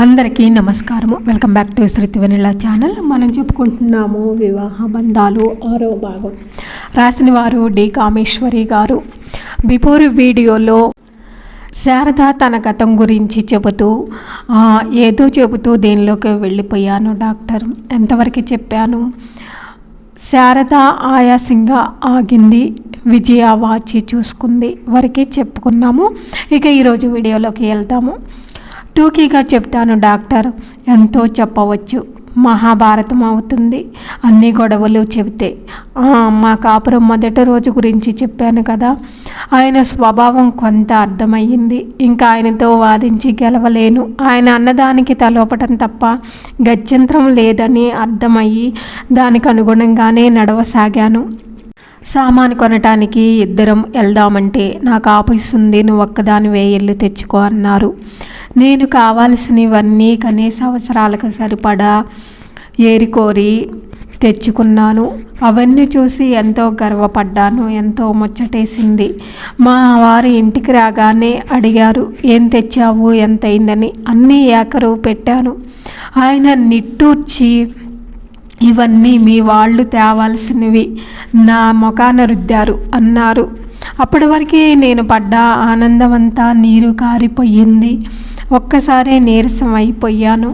అందరికీ నమస్కారము. Welcome back to Sri Vennela channel. మనం చెప్పుకుంటున్నాము వివాహ బంధాలు 6వ భాగం. రాసిన వారు డి కామేశ్వరి గారు. బిఫోర్ వీడియోలో శారద తన గతం గురించి ఏదో చెబుతూ దేనిలోకి వెళ్ళిపోయాను. డాక్టర్ ఎంతవరకు చెప్పాను. శారద ఆయాసంగా ఆగింది. విజయ వాచి చూసుకుంది వరకే చెప్పుకున్నాము. ఇక ఈరోజు వీడియోలోకి వెళ్తాము. టూకీగా చెప్తాను డాక్టర్. ఎంతో చెప్పవచ్చు. మహాభారతం అవుతుంది అన్ని గొడవలు చెబితే. మా కాపురం మొదటి రోజు గురించి చెప్పాను కదా. ఆయన స్వభావం కొంత అర్థమయ్యింది. ఇంకా ఆయనతో వాదించి గెలవలేను. ఆయన అన్నదానికి తలోపటం తప్ప గత్యంతరం లేదని అర్థమయ్యి దానికి అనుగుణంగానే నడవసాగాను. సామాను కొనటానికి ఇద్దరం వెళ్దామంటే నాకు ఆఫీస్ ఉంది, నువ్వు ఒక్కదానివే వెళ్ళి తెచ్చుకో అన్నారు. నేను కావాల్సినవన్నీ కనీస అవసరాలకు సరిపడా ఏరికోరి తెచ్చుకున్నాను. అవన్నీ చూసి ఎంతో గర్వపడ్డాను. ఎంతో ముచ్చటేసింది. మా వారు ఇంటికి రాగానే అడిగారు, ఏం తెచ్చావు, ఎంత అయిందని. అన్నీ ఏకరువు పెట్టాను. ఆయన నిట్టూర్చి, ఇవన్నీ మీ వాళ్ళు తేవాల్సినవి, నా ముఖాన రుద్దారు అన్నారు. అప్పటి వరకే నేను పడ్డ ఆనందమంతా నీరు కారిపోయింది. ఒక్కసారే నీరసం అయిపోయాను.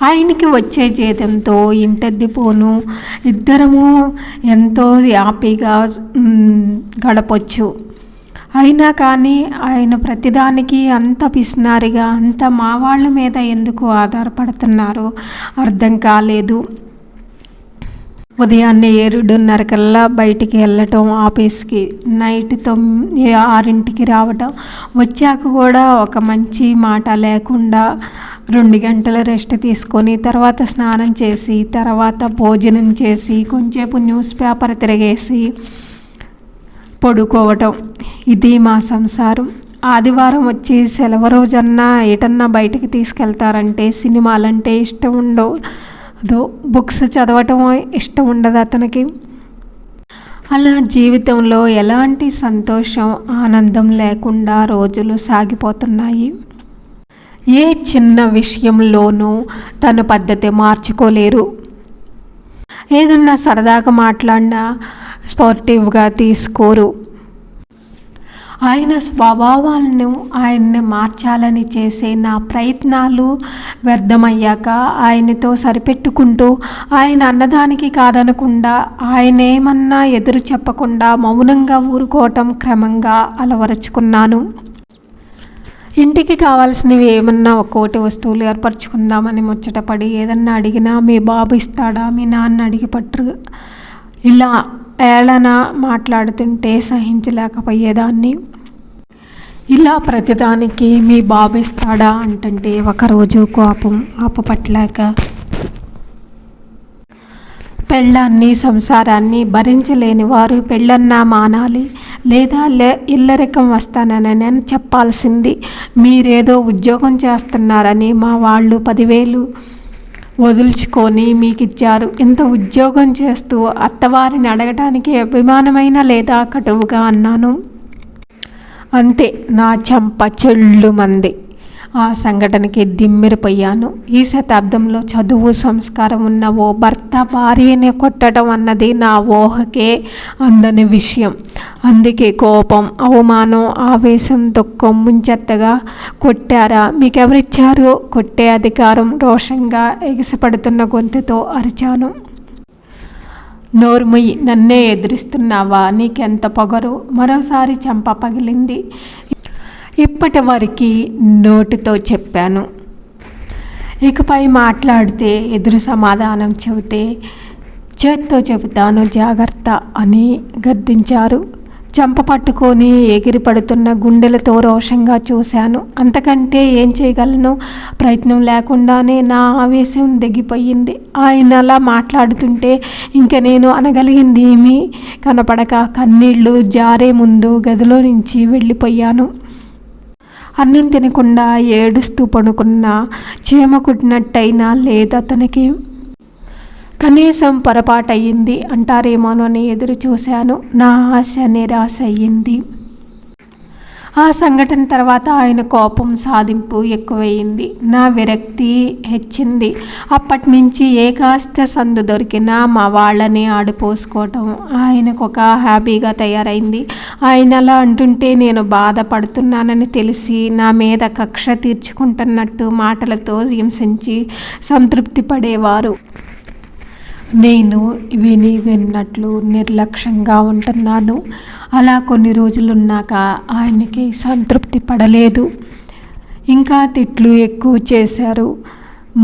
ఆయనకి వచ్చే జీతంతో ఇంటద్ది పోను. ఇద్దరము ఎంతో హ్యాపీగా గడపచ్చు. అయినా కానీ ఆయన ప్రతిదానికి అంత పిసినారిగా, అంత మా వాళ్ళ మీద ఎందుకు ఆధారపడుతున్నారో అర్థం కాలేదు. ఉదయాన్నే 7:30 కల్లా బయటికి వెళ్ళటం ఆఫీస్కి, నైట్ 6ంటికి రావటం. వచ్చాక కూడా ఒక మంచి మాట లేకుండా 2 గంటల రెస్ట్ తీసుకొని తర్వాత స్నానం చేసి తర్వాత భోజనం చేసి కొంచెంసేపు న్యూస్ పేపర్ తిరిగేసి పడుకోవటం. ఇది మా సంసారం. ఆదివారం వచ్చి సెలవు రోజన్నా ఎటన్నా బయటికి తీసుకెళ్తారంటే సినిమాలంటే ఇష్టం ఉండవు, బుక్స్ చదవటం ఇష్టం ఉండదు అతనికి. అలా జీవితంలో ఎలాంటి సంతోషం, ఆనందం లేకుండా రోజులు సాగిపోతున్నాయి. ఏ చిన్న విషయంలోనూ తన పద్ధతి మార్చుకోలేరు. ఏదన్నా సరదాగా మాట్లాడినా స్పోర్టివ్గా తీసుకోరు. ఆయన స్వభావాలను ఆయన్ని మార్చాలని చేసే నా ప్రయత్నాలు వ్యర్థమయ్యాక ఆయనతో సరిపెట్టుకుంటూ, ఆయన అన్నదానికి కాదనకుండా, ఆయన ఏమన్నా ఎదురు చెప్పకుండా మౌనంగా ఊరుకోవటం క్రమంగా అలవరుచుకున్నాను. ఇంటికి కావాల్సినవి ఏమన్నా ఒక్కోటి వస్తువులు ఏర్పరచుకుందామని ముచ్చటపడి ఏదన్నా అడిగినా మీ బాబు ఇస్తాడా, మీ నాన్న అడిగి పట్టరు, ఇలా ఏళన మాట్లాడుతుంటే సహించలేకపోయేదాన్ని. ఇలా ప్రతిదానికి మీ బాబు ఇస్తాడా అంటుంటే ఒకరోజు కోపం ఆపపట్టలేక పెళ్ళాన్ని, సంసారాన్ని భరించలేని వారు పెళ్ళన్నా మానాలి, లేదా ఇల్లరికం వస్తానని చెప్పాల్సింది. మీరేదో ఉద్యోగం చేస్తున్నారని మా వాళ్ళు 10,000 వదులుచుకొని మీకు ఇచ్చారు. ఇంత ఉద్యోగం చేస్తూ అత్తవారిని అడగటానికి అభిమానమైన లేదా కటువుగా అన్నాను. అంతే, నా చెంప చెల్లుమంది. ఆ సంఘటనకి దిమ్మిరిపోయాను. ఈ శతాబ్దంలో చదువు, సంస్కారం ఉన్న ఓ భర్త భార్యని కొట్టడం అన్నది నా ఊహకే అందని విషయం. అందుకే కోపం, అవమానం, ఆవేశం, దుఃఖం ముంచెత్తగా, కొట్టారా, మీకెవరిచ్చారు కొట్టే అధికారం, రోషంగా ఎగిసిపడుతున్న గొంతుతో అరిచాను. నోర్ముయ్, నన్నే ఎదిరిస్తున్నావా, నీకెంత పొగరు. మరోసారి చెంప పగిలింది. ఇప్పటి వరకు నోటితో చెప్పాను, ఇకపై మాట్లాడితే ఎదురు సమాధానం చెబితే చేత్తో చెబుతాను, జాగ్రత్త అని గద్దించారు. చెంప పట్టుకొని ఎగిరి పడుతున్న గుండెలతో రోషంగా చూశాను. అంతకంటే ఏం చేయగలను. ప్రయత్నం లేకుండానే నా ఆవేశం దిగిపోయింది. ఆయన అలా మాట్లాడుతుంటే ఇంక నేను అనగలిగింది ఏమీ కనపడక కన్నీళ్లు జారే ముందు గదిలో నుంచి వెళ్ళిపోయాను. అన్నం తినకుండా ఏడుస్తూ పడుకున్న చీమ కుట్టినట్టయినా లేదు అతనికి. కనీసం పొరపాటయ్యింది అంటారేమోనని ఎదురు చూశాను. నా ఆశ నిరాశ అయ్యింది. ఆ సంఘటన తర్వాత ఆయన కోపం సాధింపు ఎక్కువయింది. నా విరక్తి హెచ్చింది. అప్పటి నుంచి ఏ కాస్త సందు దొరికినా మా వాళ్ళని ఆడిపోసుకోవటం ఆయనకు ఒక హ్యాపీగా తయారైంది. ఆయన అలా అంటుంటే నేను బాధపడుతున్నానని తెలిసి నా మీద కక్ష తీర్చుకుంటున్నట్టు మాటలతో హింసించి సంతృప్తి పడేవారు. నేను విన్నట్లు నిర్లక్ష్యంగా ఉంటున్నాను. అలా కొన్ని రోజులున్నాక ఆయనకి సంతృప్తి పడలేదు. ఇంకా తిట్లు ఎక్కువ చేశారు.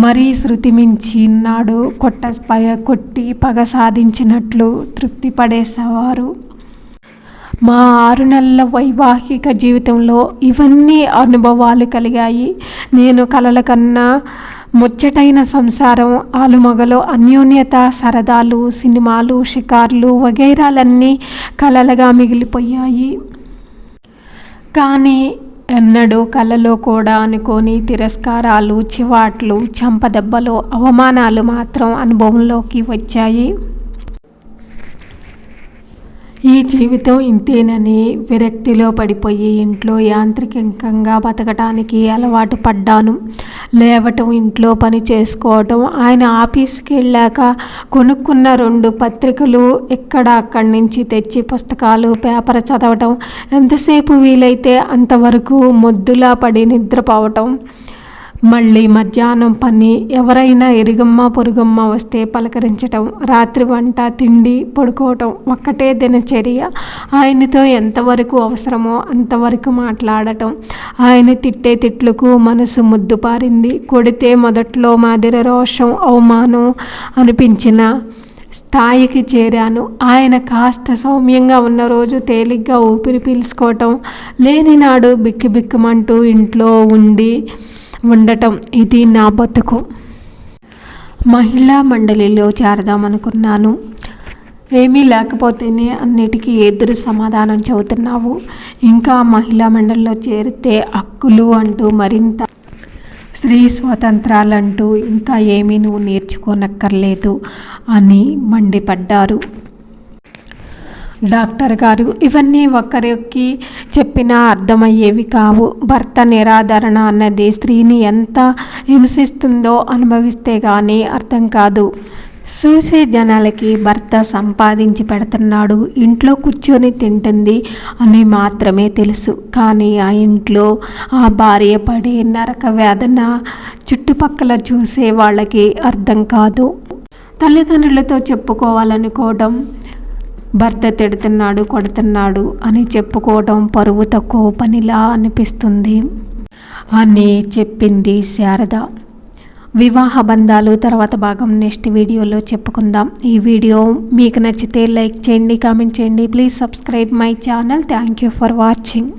మరీ శృతి మించి నాడు కొట్టి పగ సాధించినట్లు తృప్తి పడేసేవారు. మా 6 నెలల వైవాహిక జీవితంలో ఇవన్నీ అనుభవాలు కలిగాయి. నేను కలల కన్నా ముచ్చటైన సంసారం, ఆలుమగలో అన్యోన్యత, సరదాలు, సినిమాలు, షికార్లు వగైరాలన్నీ కలలుగా మిగిలిపోయాయి. కానీ ఎన్నడూ కలలో కూడా అనుకోని తిరస్కారాలు, చివాట్లు, చంపదెబ్బలు, అవమానాలు మాత్రం అనుభవంలోకి వచ్చాయి. ఈ జీవితం ఇంతేనని విరక్తిలో పడిపోయి ఇంట్లో యాంత్రికంగా బతకటానికి అలవాటు పడ్డాను. లేవటం, ఇంట్లో పని చేసుకోవటం, ఆయన ఆఫీస్కి వెళ్ళాక కొనుక్కున్న 2 పత్రికలు అక్కడి నుంచి తెచ్చి పుస్తకాలు, పేపర్ చదవటం, ఎంతసేపు వీలైతే అంతవరకు మొద్దులా పడి నిద్రపోవటం, మళ్ళీ మధ్యాహ్నం పని, ఎవరైనా ఎరుగమ్మ పొరుగమ్మ వస్తే పలకరించటం, రాత్రి వంట, తిండి, పడుకోవటం ఒక్కటే దినచర్య. ఆయనతో ఎంతవరకు అవసరమో అంతవరకు మాట్లాడటం. ఆయన తిట్టే తిట్లకు మనసు ముద్దుపారింది. కొడితే మొదట్లో మాదిరి రోషం, అవమానం అనిపించిన స్థాయికి చేరాను. ఆయన కాస్త సౌమ్యంగా ఉన్న రోజు తేలిగ్గా ఊపిరి పీల్చుకోవటం, లేని నాడు బిక్కుబిక్కుమంటూ ఇంట్లో ఉండటం. ఇది నా బతుకు. మహిళా మండలిలో చేరదామనుకున్నాను. ఏమీ లేకపోతేనే అన్నిటికీ ఎదురు సమాధానం చెబుతున్నావు. ఇంకా మహిళా మండలిలో చేరితే హక్కులు అంటూ, మరింత స్త్రీ స్వాతంత్రాలంటూ ఇంకా ఏమీ నువ్వు నేర్చుకోనక్కర్లేదు అని మండిపడ్డారు. డాక్టర్ గారు, ఇవన్నీ ఒకరికి చెప్పినా అర్థమయ్యేవి కావు. భర్త నిరాదరణ అన్నది స్త్రీని ఎంత హింసిస్తుందో అనుభవిస్తే కానీ అర్థం కాదు. చూసే జనాలకి భర్త సంపాదించి పెడుతున్నాడు, ఇంట్లో కూర్చొని తింటుంది అని మాత్రమే తెలుసు. కానీ ఆ ఇంట్లో ఆ భార్య పడే నరక వేదన చుట్టుపక్కల చూసే వాళ్ళకి అర్థం కాదు. తల్లిదండ్రులతో చెప్పుకోవాలనుకోవడం, భర్త తిడుతున్నాడు, కొడుతున్నాడు అని చెప్పుకోవడం పరువు తక్కువ పనిలా అనిపిస్తుంది అని చెప్పింది శారద. వివాహ బంధాలు తర్వాత భాగం నెక్స్ట్ వీడియోలో చెప్పుకుందాం. ఈ వీడియో మీకు నచ్చితే లైక్ చేయండి, కామెంట్ చేయండి. Please subscribe my channel. Thank you for watching.